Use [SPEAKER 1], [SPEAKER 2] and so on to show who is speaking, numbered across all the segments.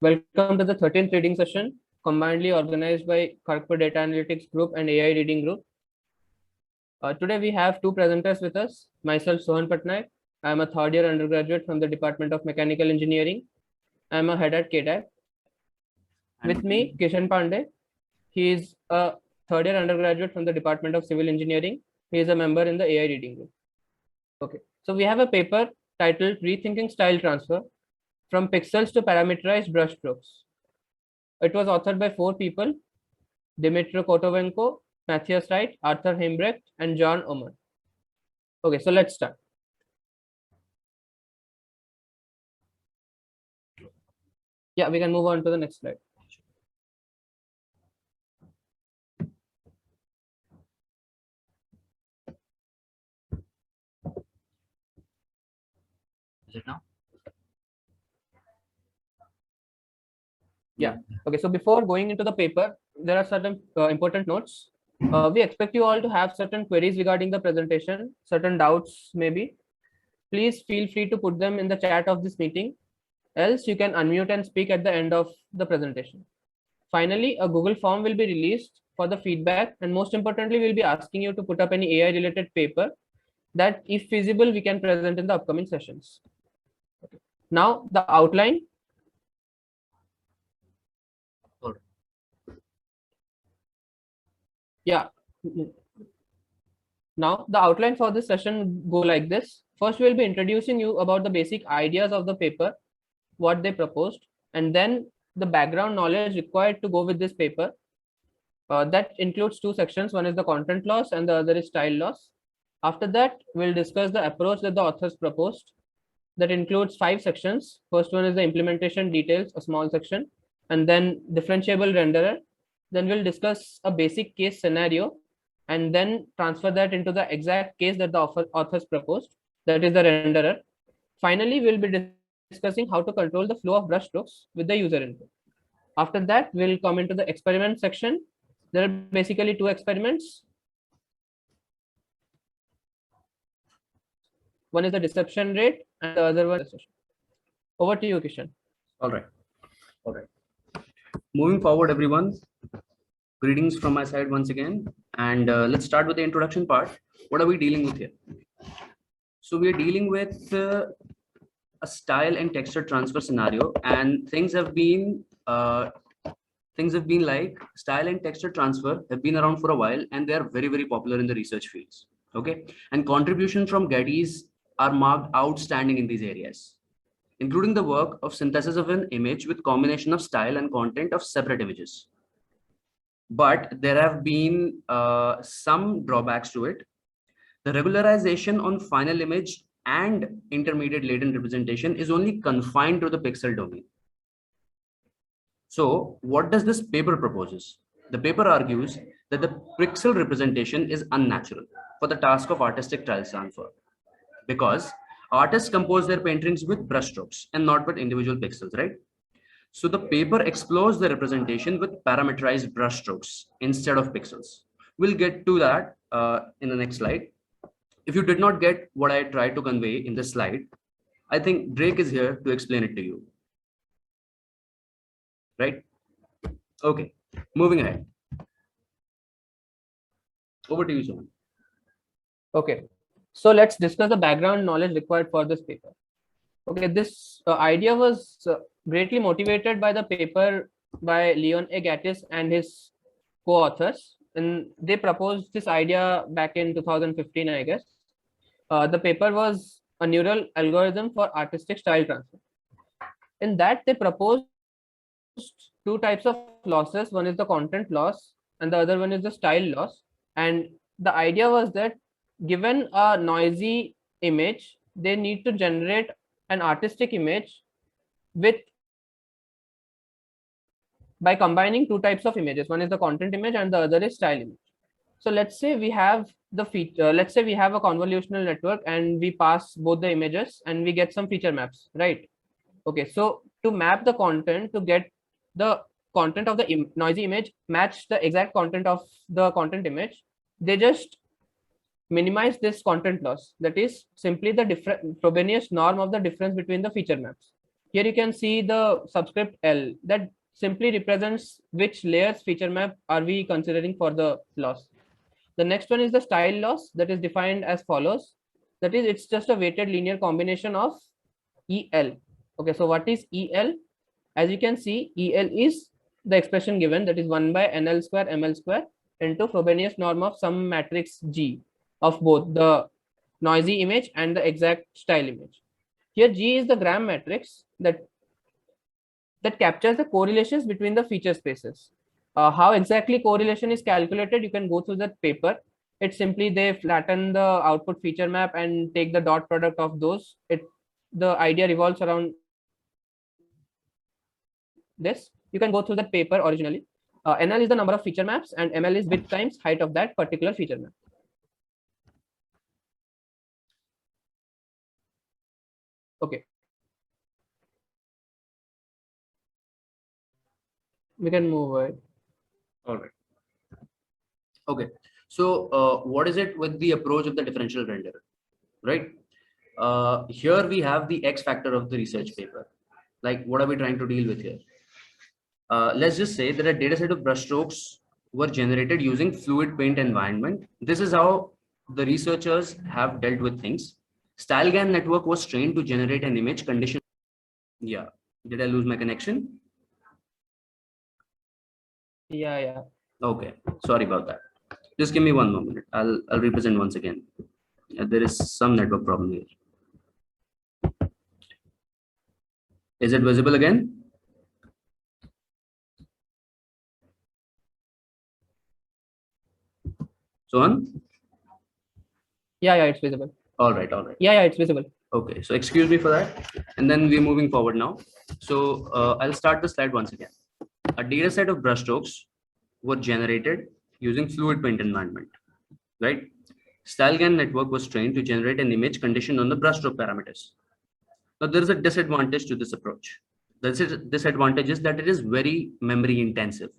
[SPEAKER 1] Welcome to the 13th reading session, combinedly organized by Kharagpur Data Analytics Group and AI Reading Group. Today we have two presenters with us. Myself, Sohan Patnaik. I am a third year undergraduate from the Department of Mechanical Engineering. I am a head at KDAC. With me, Kishan Pandey. He is a third year undergraduate from the Department of Civil Engineering. He is a member in the AI Reading Group. Okay, so we have a paper titled Rethinking Style Transfer from Pixels to Parameterized Brushstrokes. It was authored by 4 people: Dmitry Kotovenko, Matthias Wright, Arthur Heimbrecht, and John Oman. Okay, so let's start. Yeah, we can move on to the next slide.
[SPEAKER 2] Is it now?
[SPEAKER 1] Yeah. Okay, so before going into the paper, there are certain important notes. We expect you all to have certain queries regarding the presentation, certain doubts maybe. Please feel free to put them in the chat of this meeting. Else you can unmute and speak at the end of the presentation. Finally, a Google form will be released for the feedback, and most importantly, we'll be asking you to put up any AI related paper that, if feasible, we can present in the upcoming sessions. Okay. Now the outline. Yeah. Now the outline for this session go like this. First, we'll be introducing you about the basic ideas of the paper, what they proposed, and then the background knowledge required to go with this paper. That includes 2 sections. One is the content loss and the other is style loss. After that, we'll discuss the approach that the authors proposed. That includes 5 sections. First one is the implementation details, a small section, and then differentiable renderer. Then we'll discuss a basic case scenario and then transfer that into the exact case that the authors proposed, that is the renderer. Finally, we'll be discussing how to control the flow of brushstrokes with the user input. After that, we'll come into the experiment section. There are basically 2 experiments. One is the deception rate and the other one is the. Over to you, Kishan.
[SPEAKER 2] All right. Moving forward, everyone. Greetings from my side once again. And let's start with the introduction part. What are we dealing with here? So we are dealing with a style and texture transfer scenario, and things have been like style and texture transfer have been around for a while, and they are very, very popular in the research fields. Okay, and contributions from Geddes are marked outstanding in these areas, including the work of synthesis of an image with combination of style and content of separate images. But there have been some drawbacks to it. The regularization on final image and intermediate latent representation is only confined to the pixel domain. So what does this paper proposes? The paper argues that the pixel representation is unnatural for the task of artistic style transfer, because artists compose their paintings with brushstrokes and not with individual pixels, right? So the paper explores the representation with parameterized brushstrokes instead of pixels. We'll get to that in the next slide. If you did not get what I tried to convey in this slide, I think Drake is here to explain it to you. Right? Okay, moving ahead. Over to you, Sohan.
[SPEAKER 1] Okay, so let's discuss the background knowledge required for this paper. Okay, this idea was greatly motivated by the paper by Leon A. Gattis and his co-authors, and they proposed this idea back in 2015, I guess. The paper was a neural algorithm for artistic style transfer. In that, they proposed 2 types of losses. One is the content loss and the other one is the style loss. And the idea was that given a noisy image, they need to generate an artistic image with by combining 2 types of images. One is the content image and the other is style image. So let's say we have the feature, let's say we have a convolutional network and we pass both the images and we get some feature maps, right? Okay, so to map the content, to get the content of the noisy image match the exact content of the content image, they just minimize this content loss. That is simply the Frobenius norm of the difference between the feature maps. Here you can see the subscript L that simply represents which layers feature map are we considering for the loss. The next one is the style loss that is defined as follows. That is, it's just a weighted linear combination of EL. Okay, so what is EL? As you can see, EL is the expression given, that is 1 by NL square ML square into Frobenius norm of some matrix G of both the noisy image and the exact style image. Here G is the Gram matrix that captures the correlations between the feature spaces. How exactly correlation is calculated, you can go through that paper. It's simply they flatten the output feature map and take the dot product of those. The idea revolves around this. You can go through that paper originally. NL is the number of feature maps and ML is width times height of that particular feature map. Okay. We can move ahead.
[SPEAKER 2] All right. Okay. So what is it with the approach of the differential renderer, right? Here we have the X factor of the research paper. Like, what are we trying to deal with here? Let's just say that a data set of brushstrokes were generated using fluid paint environment. This is how the researchers have dealt with things. StyleGAN network was trained to generate an image condition. Yeah. Did I lose my connection?
[SPEAKER 1] Yeah.
[SPEAKER 2] Okay. Sorry about that. Just give me 1 moment. I'll represent once again. There is some network problem here. Is it visible again? Sohan?
[SPEAKER 1] Yeah, it's visible.
[SPEAKER 2] All right.
[SPEAKER 1] Yeah, it's visible.
[SPEAKER 2] Okay, so excuse me for that. And then we're moving forward now. So I'll start the slide once again. A data set of brushstrokes were generated using fluid paint environment, right? StyleGAN network was trained to generate an image conditioned on the brushstroke parameters. Now there is a disadvantage to this approach. The disadvantage is that it is very memory intensive.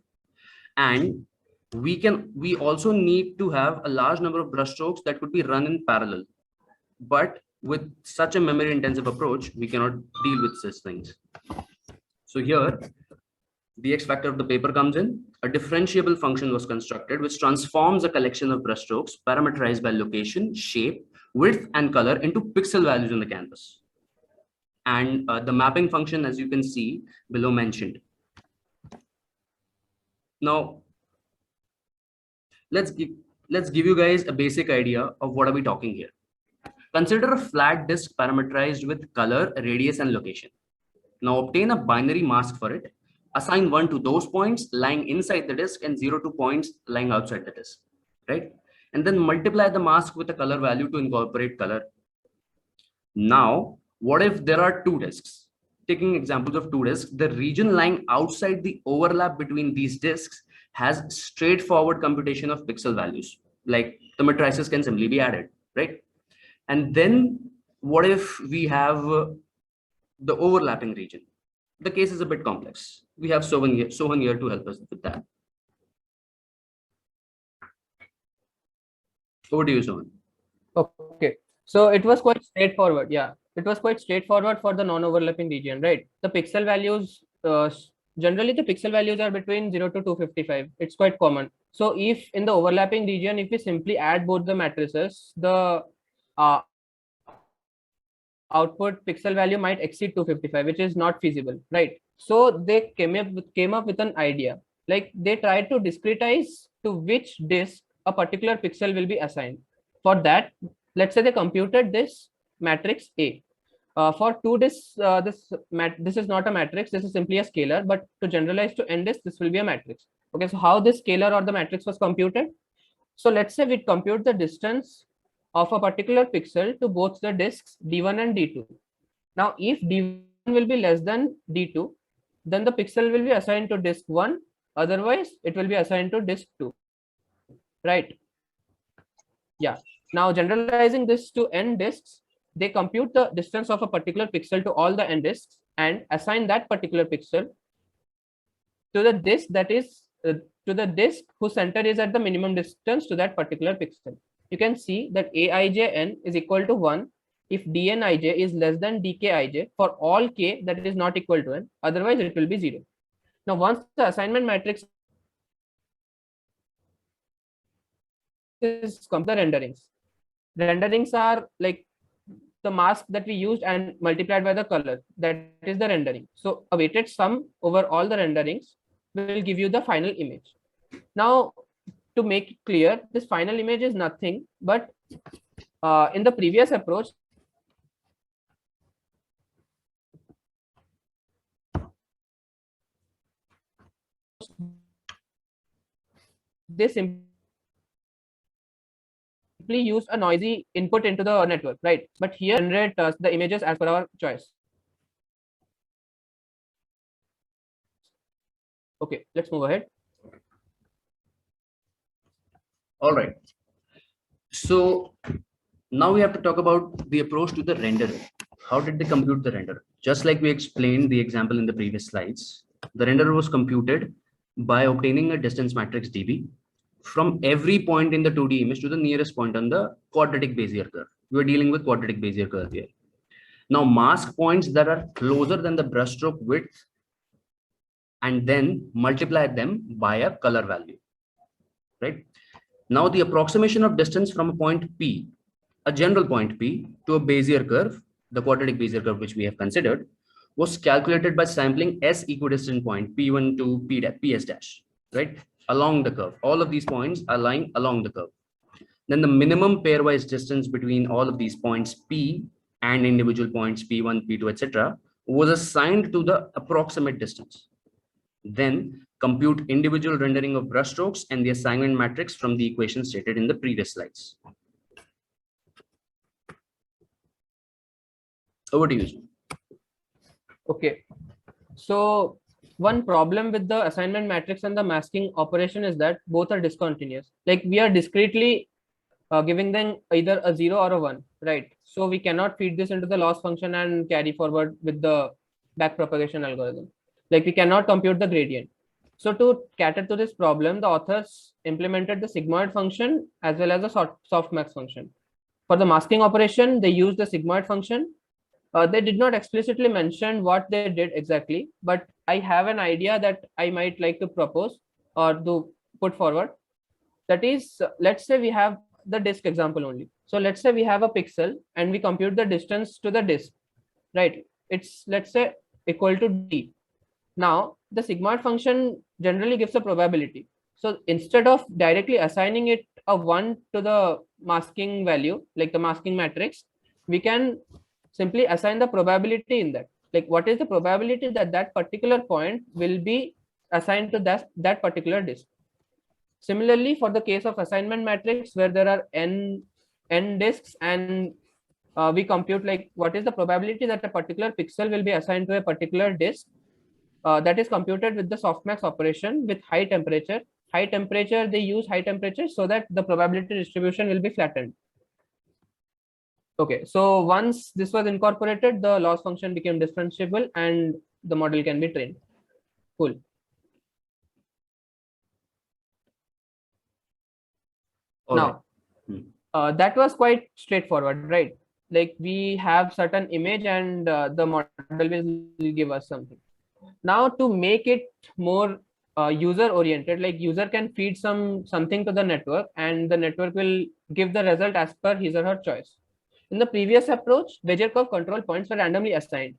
[SPEAKER 2] And we also need to have a large number of brushstrokes that could be run in parallel. But with such a memory intensive approach, we cannot deal with such things. So here, the X factor of the paper comes in. A differentiable function was constructed, which transforms a collection of brushstrokes parameterized by location, shape, width, and color into pixel values on the canvas. And the mapping function, as you can see below mentioned. Now, let's give you guys a basic idea of what are we talking here. Consider a flat disk parameterized with color, radius, and location. Now obtain a binary mask for it. Assign 1 to those points lying inside the disk and 0 to points lying outside the disk, right? And then multiply the mask with a color value to incorporate color. Now, what if there are 2 disks? Taking examples of 2 disks, the region lying outside the overlap between these disks has straightforward computation of pixel values. Like the matrices can simply be added, right? And then what if we have the overlapping region? The case is a bit complex. We have Sohan here to help us with that. Over to you, Sohan.
[SPEAKER 1] Okay. So it was quite straightforward. Yeah, it was quite straightforward for the non-overlapping region, right? The pixel values, generally the pixel values are between 0 to 255. It's quite common. So if in the overlapping region, if we simply add both the matrices, the output pixel value might exceed 255, which is not feasible, right? So they came up with an idea. Like they tried to discretize to which disk a particular pixel will be assigned. For that, let's say they computed this matrix A. For 2 disks, this is not a matrix. This is simply a scalar. But to generalize to n disks, this will be a matrix. Okay, so how this scalar or the matrix was computed? So let's say we compute the distance of a particular pixel to both the disks D1 and D2. Now, if D1 will be less than D2, then the pixel will be assigned to disk 1. Otherwise, it will be assigned to disk 2. Right? Yeah. Now, generalizing this to n disks, they compute the distance of a particular pixel to all the n disks and assign that particular pixel to the disk that is to the disk whose center is at the minimum distance to that particular pixel. You can see that Aijn is equal to 1 if dnij is less than dkij for all k that is not equal to n, otherwise it will be 0. Now once the assignment matrix is come, the renderings are like the mask that we used and multiplied by the color, that is the rendering. So a weighted sum over all the renderings will give you the final image. Now to make it clear, this final image is nothing but in the previous approach they simply use a noisy input into the network, right? But here generate the images as per our choice. Okay, let's move ahead.
[SPEAKER 2] All right. So now we have to talk about the approach to the renderer. How did they compute the renderer? Just like we explained the example in the previous slides, the renderer was computed by obtaining a distance matrix dB from every point in the 2D image to the nearest point on the quadratic Bezier curve. We are dealing with quadratic Bezier curve here. Now mask points that are closer than the brushstroke width and then multiply them by a color value, right? Now the approximation of distance from a point P, a general point P, to a Bezier curve, the quadratic Bezier curve which we have considered, was calculated by sampling S equidistant point P1 to PS dash, right? Along the curve. All of these points are lying along the curve. Then the minimum pairwise distance between all of these points P and individual points P1, P2, etc. was assigned to the approximate distance. Then compute individual rendering of brushstrokes and the assignment matrix from the equation stated in the previous slides. Over to you.
[SPEAKER 1] Okay, so one problem with the assignment matrix and the masking operation is that both are discontinuous. Like we are discretely giving them either a 0 or a 1, right? So we cannot feed this into the loss function and carry forward with the backpropagation algorithm. Like we cannot compute the gradient. So to cater to this problem, the authors implemented the sigmoid function as well as the softmax function. For the masking operation, they used the sigmoid function. They did not explicitly mention what they did exactly, but I have an idea that I might like to propose or to put forward. That is, let's say we have the disk example only. So let's say we have a pixel and we compute the distance to the disk, right? It's, let's say, equal to d. Now the sigmoid function generally gives a probability. So instead of directly assigning it a 1 to the masking value, like the masking matrix, we can simply assign the probability in that. Like what is the probability that that particular point will be assigned to that particular disk. Similarly, for the case of assignment matrix where there are n disks and we compute like what is the probability that a particular pixel will be assigned to a particular disk, that is computed with the softmax operation with high temperature. High temperature, they use high temperature so that the probability distribution will be flattened. Okay, so once this was incorporated, the loss function became differentiable and the model can be trained. Cool. Now, that was quite straightforward, right? Like we have certain image and the model will give us something. Now to make it more user oriented, like user can feed something to the network and the network will give the result as per his or her choice. In the previous approach, Bezier curve control points were randomly assigned.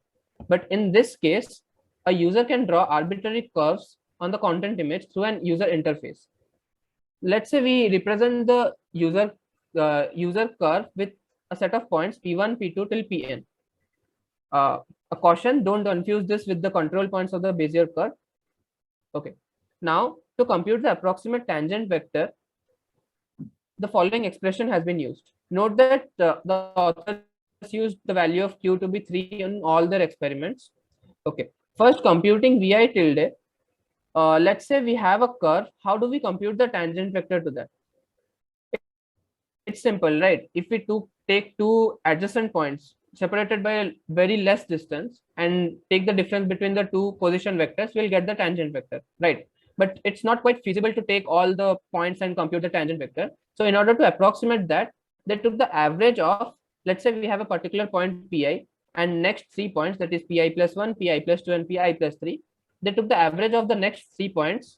[SPEAKER 1] But in this case, a user can draw arbitrary curves on the content image through an user interface. Let's say we represent the user curve with a set of points P1, P2 till Pn. A caution, don't confuse this with the control points of the Bezier curve. Okay. Now, to compute the approximate tangent vector, the following expression has been used. Note that the authors used the value of Q to be 3 in all their experiments. Okay. First, computing Vi tilde. Let's say we have a curve. How do we compute the tangent vector to that? It's simple, right? If we take two adjacent points separated by a very less distance and take the difference between the two position vectors, we'll get the tangent vector, right? But it's not quite feasible to take all the points and compute the tangent vector. So in order to approximate that, they took the average of let's say we have a particular point pi, and next 3 points, that is pi plus 1, pi plus 2, and pi plus 3, they took the average of the next 3 points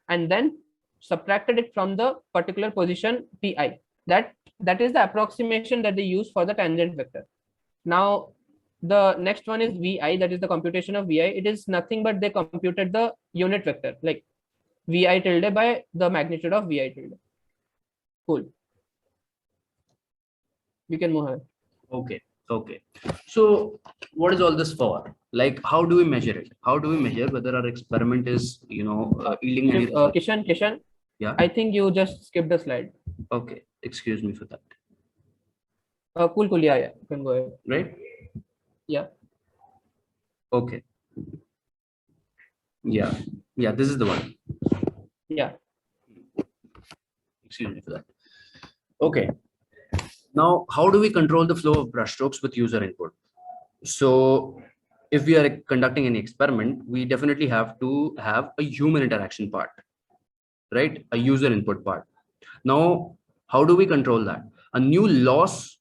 [SPEAKER 1] and then subtracted it from the particular position pi. That is the approximation that they use for the tangent vector. Now the next one is vi, that is the computation of vi. It is nothing but they computed the unit vector, like vi tilde by the magnitude of vi tilde. Cool. We can move ahead.
[SPEAKER 2] Okay. Okay. So what is all this for? Like, how do we measure it? How do we measure whether our experiment is, yielding any result?
[SPEAKER 1] Kishan,
[SPEAKER 2] Yeah.
[SPEAKER 1] I think you just skipped the slide.
[SPEAKER 2] Okay. Excuse me for that.
[SPEAKER 1] Cool. Yeah. You can go ahead.
[SPEAKER 2] Right?
[SPEAKER 1] Yeah.
[SPEAKER 2] Okay. Yeah. Yeah. This is the one.
[SPEAKER 1] Yeah.
[SPEAKER 2] Excuse me for that. Okay. Now, how do we control the flow of brushstrokes with user input? So if we are conducting an experiment, we definitely have to have a human interaction part, right? A user input part. Now, how do we control that? A new loss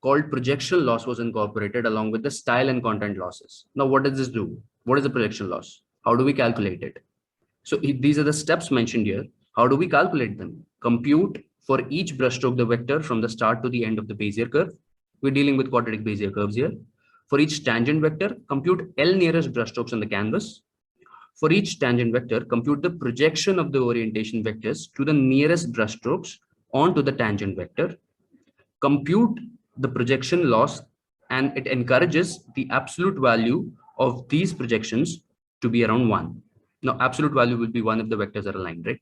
[SPEAKER 2] called projection loss was incorporated along with the style and content losses. Now, what does this do? What is the projection loss? How do we calculate it? So these are the steps mentioned here. How do we calculate them? Compute for each brushstroke the vector from the start to the end of the Bezier curve. We're dealing with quadratic Bezier curves here. For each tangent vector, compute L nearest brushstrokes on the canvas. For each tangent vector, compute the projection of the orientation vectors to the nearest brushstrokes onto the tangent vector. Compute the projection loss, and it encourages the absolute value of these projections to be around 1. Now, absolute value will be 1 if the vectors are aligned, right?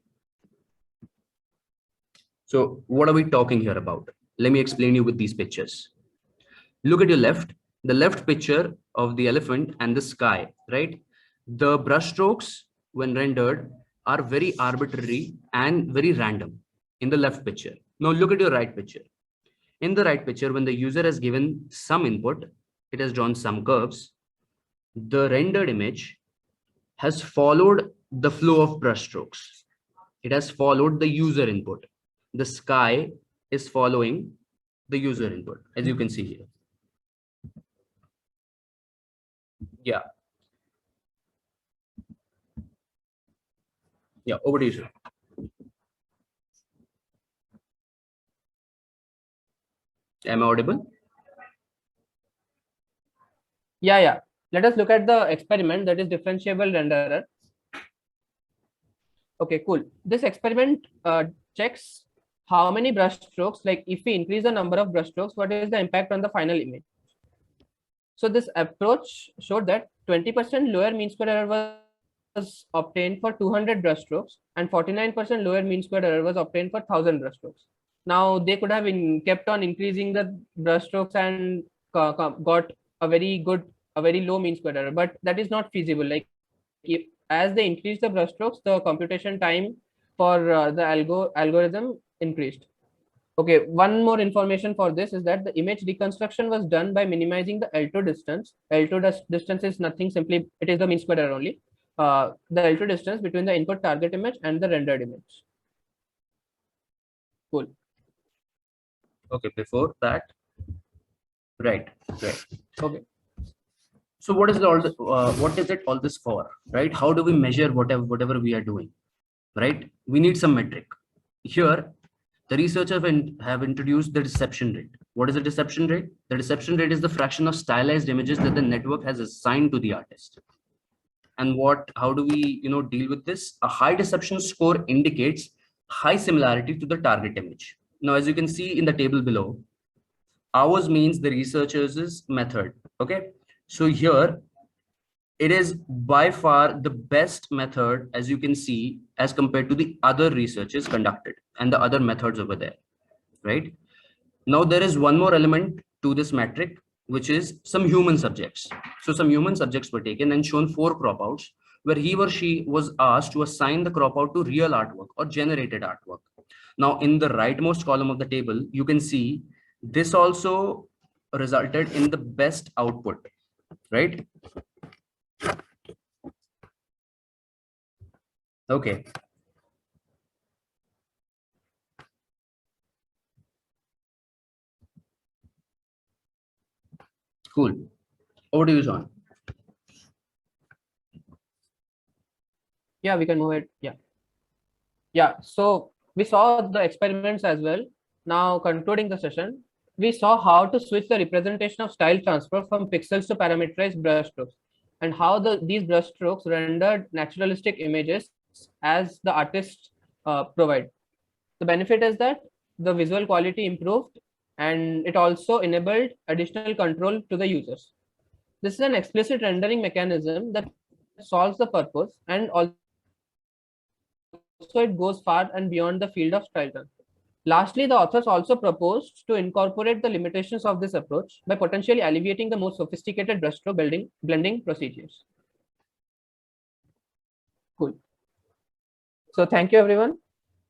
[SPEAKER 2] So what are we talking here about? Let me explain you with these pictures. Look at your left, the left picture of the elephant and the sky, right? The brushstrokes, when rendered, are very arbitrary and very random in the left picture. Now look at your right picture. In the right picture, when the user has given some input, it has drawn some curves. The rendered image has followed the flow of brushstrokes. It has followed the user input. The sky is following the user input, as you can see here. Yeah. Yeah, over to you, sir. Am I audible?
[SPEAKER 1] Yeah. Let us look at the experiment, that is differentiable renderer. Okay, cool. This experiment checks how many brush strokes, like if we increase the number of brush strokes, what is the impact on the final image? So this approach showed that 20% lower mean square error was obtained for 200 brush strokes and 49% lower mean square error was obtained for 1000 brush strokes. Now they could have kept on increasing the brush strokes and got a very low mean square error, but that is not feasible. Like as they increase the brush strokes, the computation time for the algorithm increased. Okay, one more information for this is that the image reconstruction was done by minimizing the L2 distance. L2 distance is nothing, simply it is the mean square error only. The L2 distance between the input target image and the rendered image. Cool.
[SPEAKER 2] Okay, before that, right.
[SPEAKER 1] Okay.
[SPEAKER 2] So what is it all this for, right? How do we measure whatever we are doing, right? We need some metric. Here, the researchers have introduced the deception rate. What is the deception rate? The deception rate is the fraction of stylized images that the network has assigned to the artist. And how do we deal with this? A high deception score indicates high similarity to the target image. Now, as you can see in the table below, ours means the researchers' method. Okay, so here it is by far the best method, as you can see, as compared to the other researches conducted and the other methods over there, right? Now there is one more element to this metric, which is some human subjects. So some human subjects were taken and shown 4 crop outs where he or she was asked to assign the crop out to real artwork or generated artwork. Now in the rightmost column of the table, you can see this also resulted in the best output, right? Okay. Cool. Over to you, Sean.
[SPEAKER 1] Yeah, we can move it. Yeah, so we saw the experiments as well. Now concluding the session, we saw how to switch the representation of style transfer from pixels to parameterized brushstrokes, and how these brushstrokes rendered naturalistic images as the artists provide. The benefit is that the visual quality improved, and it also enabled additional control to the users. This is an explicit rendering mechanism that solves the purpose, and also it goes far and beyond the field of style transfer. Lastly, the authors also proposed to incorporate the limitations of this approach by potentially alleviating the more sophisticated brushstroke blending procedures. Cool. So thank you, everyone.